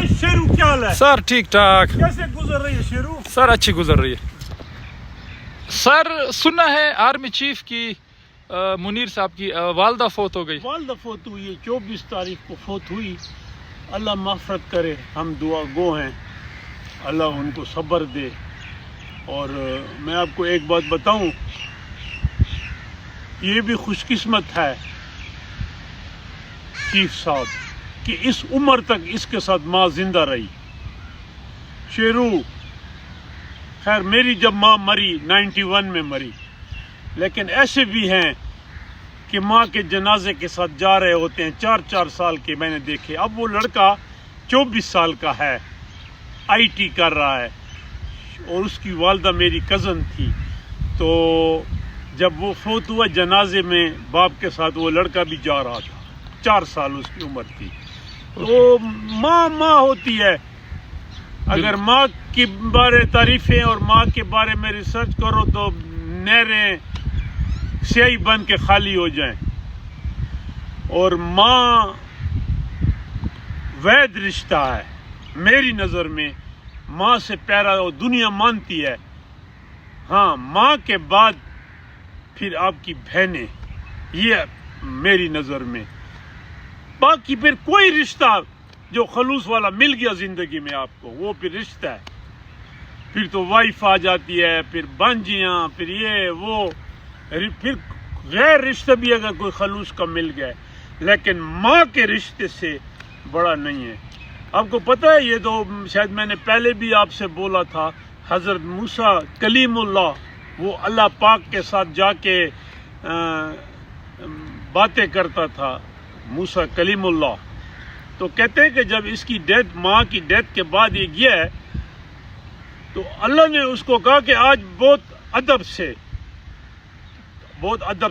शेरू क्या हाल है सर? ठीक ठाक कैसे गुजर रही है शेरू सर, अच्छी गुजर रही है सर। सुना है आर्मी चीफ की मुनीर साहब की वालदा फौत हो गई। वालदा फौत हुई है 24 तारीख को फौत हुई। अल्लाह माफ़रत करे, हम दुआ गो हैं, अल्लाह उनको सब्र दे। और मैं आपको एक बात बताऊं, ये भी खुशकिस्मत है चीफ साहब कि इस उम्र तक इसके साथ माँ जिंदा रही। शेरू खैर मेरी जब माँ मरी 91 में मरी, लेकिन ऐसे भी हैं कि माँ के जनाजे के साथ जा रहे होते हैं 4-4 साल के, मैंने देखे। अब वो लड़का 24 साल का है, IT कर रहा है, और उसकी वालदा मेरी कज़न थी। तो जब वो फौत हुआ जनाजे में बाप के साथ, वो लड़का भी जा रहा था, 4 साल उसकी उम्र थी। तो माँ होती है। अगर माँ के बारे तारीफें और माँ के बारे में रिसर्च करो तो नहरें स्याही बन के खाली हो जाएं। और माँ वैध रिश्ता है मेरी नज़र में, माँ से प्यारा और दुनिया मानती है। हाँ, माँ के बाद फिर आपकी बहनें, ये मेरी नज़र में। बाकी फिर कोई रिश्ता जो खलूस वाला मिल गया जिंदगी में आपको, वो फिर रिश्ता है। फिर तो वाइफ आ जाती है, फिर बांजियाँ, फिर ये वो, फिर गैर रिश्ता भी अगर कोई खलूस का मिल गया, लेकिन माँ के रिश्ते से बड़ा नहीं है। आपको पता है, ये तो शायद मैंने पहले भी आपसे बोला था, हज़रत मूसा कलीमुल्लाह, वो अल्लाह पाक के साथ जाके बातें करता था, मूसा कलीमुल्लाह। तो कहते हैं कि जब इसकी डेथ, माँ की डेथ के बाद ये गया है, तो अल्लाह ने उसको कहा कि आज बहुत अदब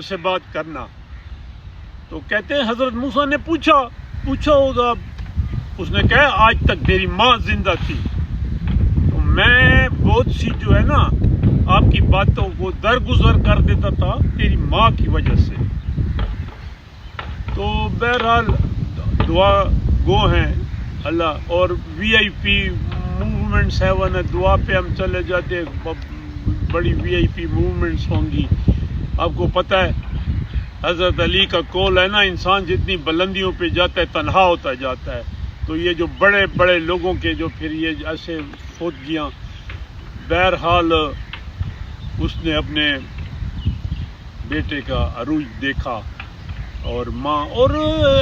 से बात करना। तो कहते हैं हजरत मूसा ने पूछा होगा, उसने कहा आज तक तेरी माँ जिंदा थी, तो मैं बहुत सी जो है ना आपकी बातों को दरगुजर कर देता था तेरी माँ की वजह से। तो बहरहाल दुआ गो हैं अल्लाह। और VIP मूवमेंट 7 है, दुआ पे हम चले जाते, बड़ी VIP मूवमेंट्स होंगी। आपको पता है हज़रत अली का कौल है ना, इंसान जितनी बुलंदियों पे जाता है तन्हा होता जाता है। तो ये जो बड़े बड़े लोगों के जो फिर ये ऐसे फौतगियाँ, बहरहाल उसने अपने बेटे का अरूज देखा। और माँ, और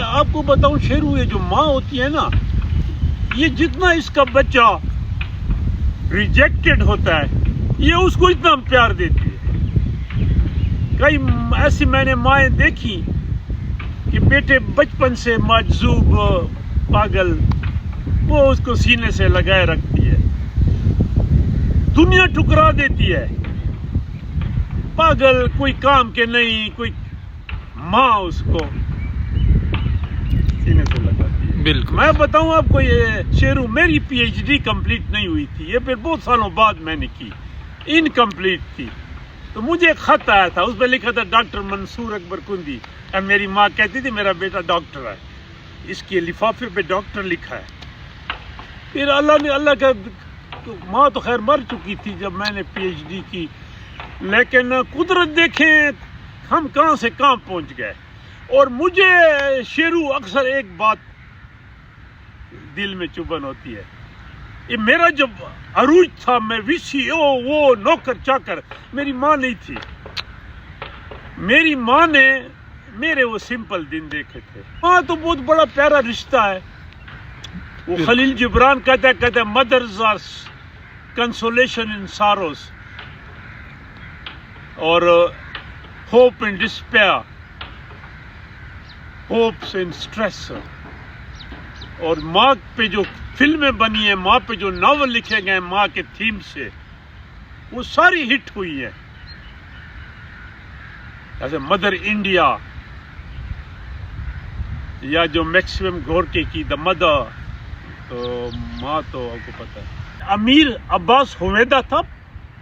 आपको बताऊं शेरू, ये जो माँ होती है ना, ये जितना इसका बच्चा रिजेक्टेड होता है, ये उसको इतना प्यार देती है। कई ऐसी मैंने माएँ देखी कि बेटे बचपन से मजजूब पागल, वो उसको सीने से लगाए रखती है, दुनिया ठुकरा देती है, पागल, कोई काम के नहीं, कोई माँ उसको सीने से लगाती है। बिल्कुल। मैं बताऊं आपको, ये शेरू, मेरी PhD कंप्लीट नहीं हुई थी, ये फिर बहुत सालों बाद मैंने की, इनकम्प्लीट थी। तो मुझे एक खत आया था, उस पर लिखा था डॉक्टर मंसूर अकबर कुंदी। अब मेरी माँ कहती थी मेरा बेटा डॉक्टर है, इसके लिफाफे पे डॉक्टर लिखा है। फिर अल्लाह का, तो माँ तो खैर मर चुकी थी जब मैंने PhD की, लेकिन कुदरत देखें हम कहाँ से कहाँ पहुँच गए। और मुझे शेरू अक्सर एक बात दिल में चुभन होती है, ये मेरा जब अरूज था, मैं VCO वो नौकर चाकर, मेरी माँ नहीं थी। मेरी माँ ने मेरे वो सिंपल दिन देखे थे। माँ तो बहुत बड़ा प्यारा रिश्ता है। वो खलील जिब्रान कहता है मदर्स आर कंसोलेशन इन सारोस और होप इन डिस्पेयर, होप्स इन स्ट्रेस। और माँ पे जो फिल्में बनी है, माँ पे जो नावल लिखे गए माँ के थीम से, वो सारी हिट हुई है। जैसे मदर इंडिया, या जो मैक्सिमम गोरके की द मदर, तो माँ तो आपको पता है। अमीर अब्बास हुवैदा था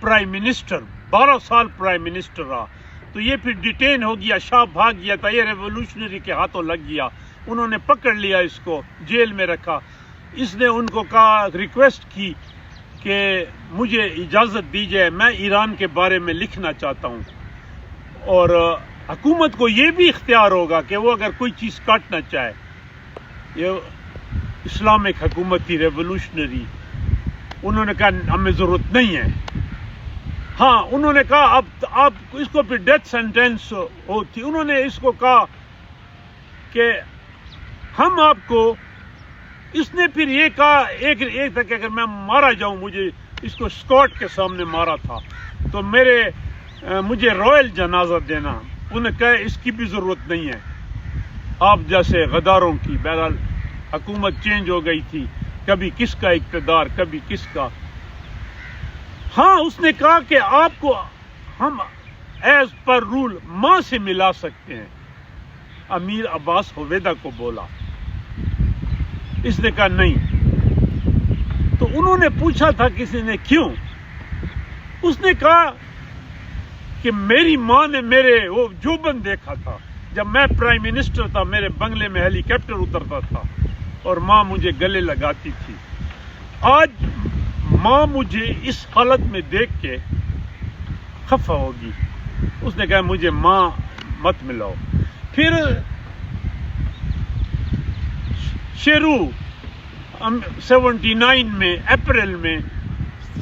प्राइम मिनिस्टर, 12 साल प्राइम मिनिस्टर रहा। तो ये फिर डिटेन हो गया, शाह भाग गया था, ये रेवोल्यूशनरी के हाथों लग गया, उन्होंने पकड़ लिया, इसको जेल में रखा। اس نے ان کو کہا, ریکویسٹ کی کہ مجھے اجازت دی جائے, میں ایران کے بارے میں لکھنا چاہتا ہوں, اور حکومت کو یہ بھی اختیار ہوگا کہ وہ اگر کوئی چیز کاٹنا چاہے. یہ اسلامک حکومت تھی, ریولوشنری. انہوں نے کہا ہمیں ضرورت نہیں ہے. ہاں, انہوں نے کہا اب آپ اس کو پھر ڈیتھ سینٹینس ہوتی. انہوں نے اس کو کہا کہ ہم آپ کو, اس نے پھر یہ کہا ایک تک کہ اگر میں مارا جاؤں, مجھے اس کو اسکاٹ کے سامنے مارا تھا, تو مجھے رائل جنازہ دینا. انہیں کہا اس کی بھی ضرورت نہیں ہے, آپ جیسے غداروں کی. بہرحال حکومت چینج ہو گئی تھی, کبھی کس کا اقتدار, کبھی کس کا. ہاں, اس نے کہا کہ آپ کو ہم ایز پر رول ماں سے ملا سکتے ہیں. امیر عباس ہویدا کو بولا. اس نے کہا نہیں. تو انہوں نے پوچھا تھا کسی نے کیوں. اس نے کہا کہ میری ماں نے میرے وہ جوبن دیکھا تھا جب میں پرائم منسٹر تھا, میرے بنگلے میں ہیلی کاپٹر اترتا تھا اور ماں مجھے گلے لگاتی تھی. آج ماں مجھے اس حالت میں دیکھ کے خفا ہوگی. اس نے کہا مجھے ماں مت ملاؤ. پھر شیرو 79 میں اپریل میں,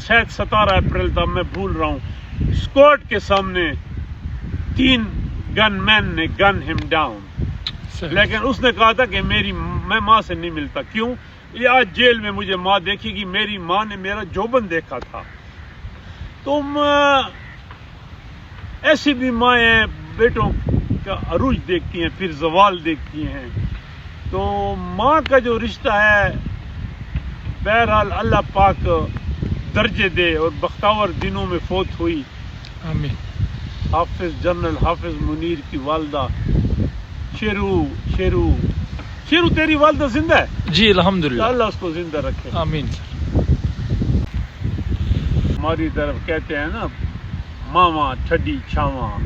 شاید 17 اپریل تھا, میں بھول رہا ہوں, اسکواڈ کے سامنے 3 گن مین نے گن ہم ڈاؤن. لیکن اس نے کہا تھا کہ میں ماں سے نہیں ملتا. کیوں؟ یہ آج جیل میں مجھے ماں دیکھے گی, میری ماں نے میرا جوبن دیکھا تھا. تم ایسی بھی مائیں بیٹوں کا عروج دیکھتی ہیں, پھر زوال دیکھتی ہیں. تو ماں کا جو رشتہ ہے, بہرحال اللہ پاک درجے دے. اور بختور دنوں میں فوت ہوئی. آمین. حافظ جنرل حافظ منیر کی والدہ شیرو تیری والدہ زندہ ہے؟ جی الحمدللہ. اللہ اس کو زندہ رکھے. آمین. ہماری طرف کہتے ہیں نا, ماما ٹھڈی چھاواں.